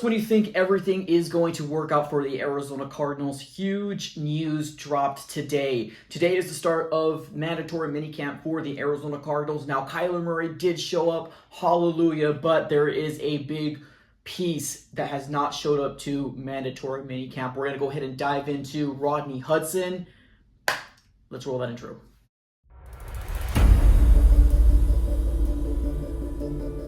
Just when you think everything is going to work out for the Arizona Cardinals, huge news dropped today. Today is the start of mandatory minicamp for the Arizona Cardinals. Now, Kyler Murray did show up, hallelujah, but there is a big piece that has not showed up to mandatory minicamp. We're going to go ahead and dive into Rodney Hudson. Let's roll that intro.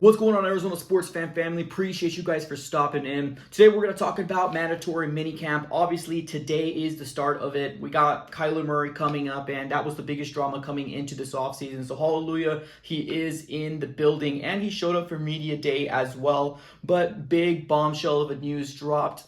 What's going on, Arizona sports fan family? Appreciate you guys for stopping in. Today we're going to talk about mandatory minicamp. Obviously, today is the start of it. We got Kyler Murray coming up, and that was the biggest drama coming into this offseason. So hallelujah, he is in the building, and he showed up for media day as well. But big bombshell of a news dropped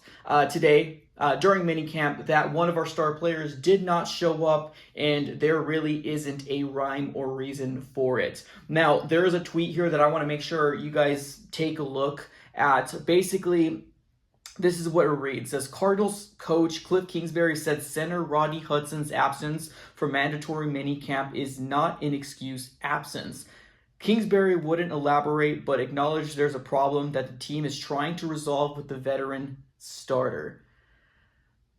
today. During minicamp, that one of our star players did not show up, and there really isn't a rhyme or reason for it. Now, there is a tweet here that I want to make sure you guys take a look at. Basically, this is what it reads. It says, Cardinals coach Cliff Kingsbury said center Rodney Hudson's absence for mandatory minicamp is not an excuse absence. Kingsbury wouldn't elaborate, but acknowledged there's a problem that the team is trying to resolve with the veteran starter.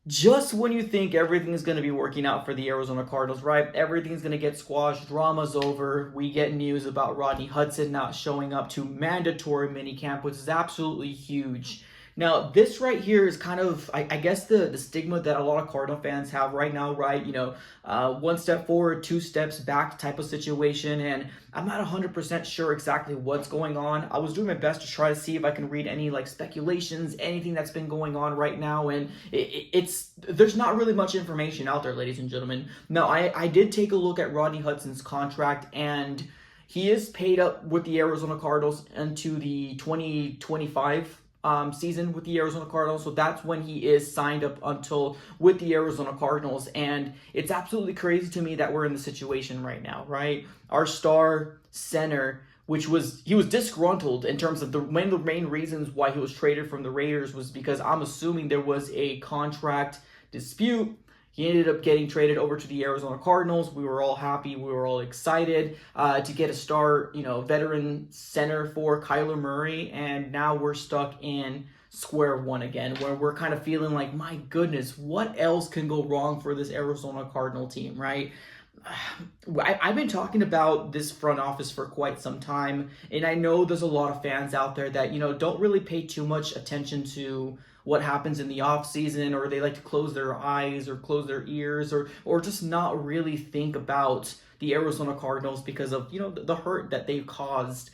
Just when you think everything is going to be working out for the Arizona Cardinals, right? Everything's going to get squashed. Drama's over. We get news about Rodney Hudson not showing up to mandatory minicamp, which is absolutely huge. Now, this right here is kind of, I guess, the stigma that a lot of Cardinal fans have right now, right? You know, one step forward, two steps back type of situation. And I'm not 100% sure exactly what's going on. I was doing my best to try to see if I can read any like speculations, anything that's been going on right now. And there's not really much information out there, ladies and gentlemen. Now, I did take a look at Rodney Hudson's contract, and he is paid up with the Arizona Cardinals into the 2025 season with the Arizona Cardinals. So that's when he is signed up until with the Arizona Cardinals. And it's absolutely crazy to me that we're in the situation right now, right? Our star center, he was disgruntled in terms of one of the main reasons why he was traded from the Raiders was because I'm assuming there was a contract dispute. He ended up getting traded over to the Arizona Cardinals. We were all happy. We were all excited to get a star, veteran center for Kyler Murray. And now we're stuck in square one again, where we're kind of feeling like, my goodness, what else can go wrong for this Arizona Cardinal team, right? I've been talking about this front office for quite some time, and I know there's a lot of fans out there that, don't really pay too much attention to what happens in the off season, or they like to close their eyes or close their ears or just not really think about the Arizona Cardinals because of, the hurt that they've caused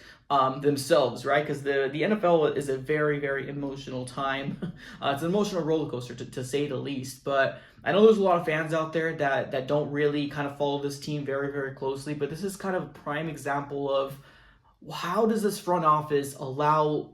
themselves, right? Because the NFL is a very, very emotional time. It's an emotional roller coaster to say the least. But I know there's a lot of fans out there that don't really kind of follow this team very, very closely. But this is kind of a prime example of how does this front office allow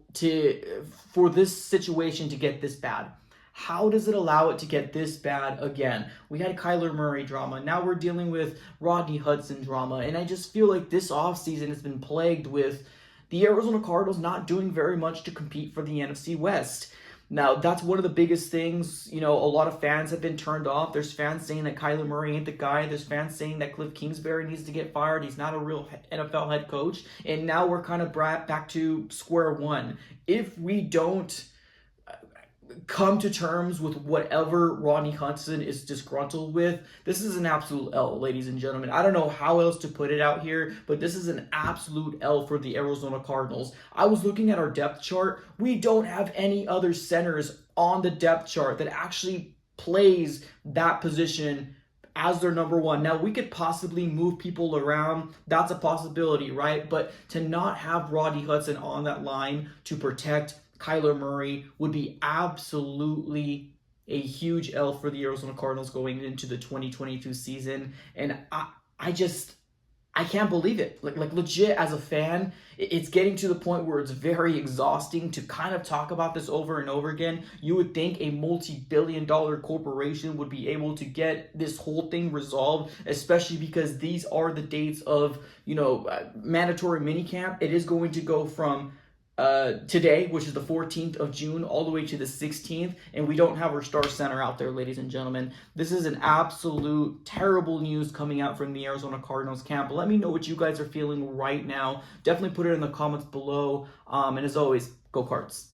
for this situation to get this bad? How does it allow it to get this bad again? We had Kyler Murray drama. Now we're dealing with Rodney Hudson drama. And I just feel like this offseason has been plagued with the Arizona Cardinals not doing very much to compete for the NFC West. Now, that's one of the biggest things. A lot of fans have been turned off. There's fans saying that Kyler Murray ain't the guy. There's fans saying that Cliff Kingsbury needs to get fired. He's not a real NFL head coach. And now we're kind of back to square one. If we don't come to terms with whatever Rodney Hudson is disgruntled with, this is an absolute L, ladies and gentlemen. I don't know how else to put it out here, but this is an absolute L for the Arizona Cardinals. I was looking at our depth chart. We don't have any other centers on the depth chart that actually plays that position as their number one. Now, we could possibly move people around. That's a possibility, right? But to not have Rodney Hudson on that line to protect Kyler Murray would be absolutely a huge L for the Arizona Cardinals going into the 2022 season. And I can't believe it. Like legit, as a fan, it's getting to the point where it's very exhausting to kind of talk about this over and over again. You would think a multi-billion-dollar corporation would be able to get this whole thing resolved, especially because these are the dates of, mandatory minicamp. It is going to go from today, which is the 14th of June, all the way to the 16th, and we don't have our star center out there, ladies and gentlemen. This is an absolute terrible news coming out from the Arizona Cardinals camp. Let me know what you guys are feeling right now. Definitely put it in the comments below. And as always, go Cards.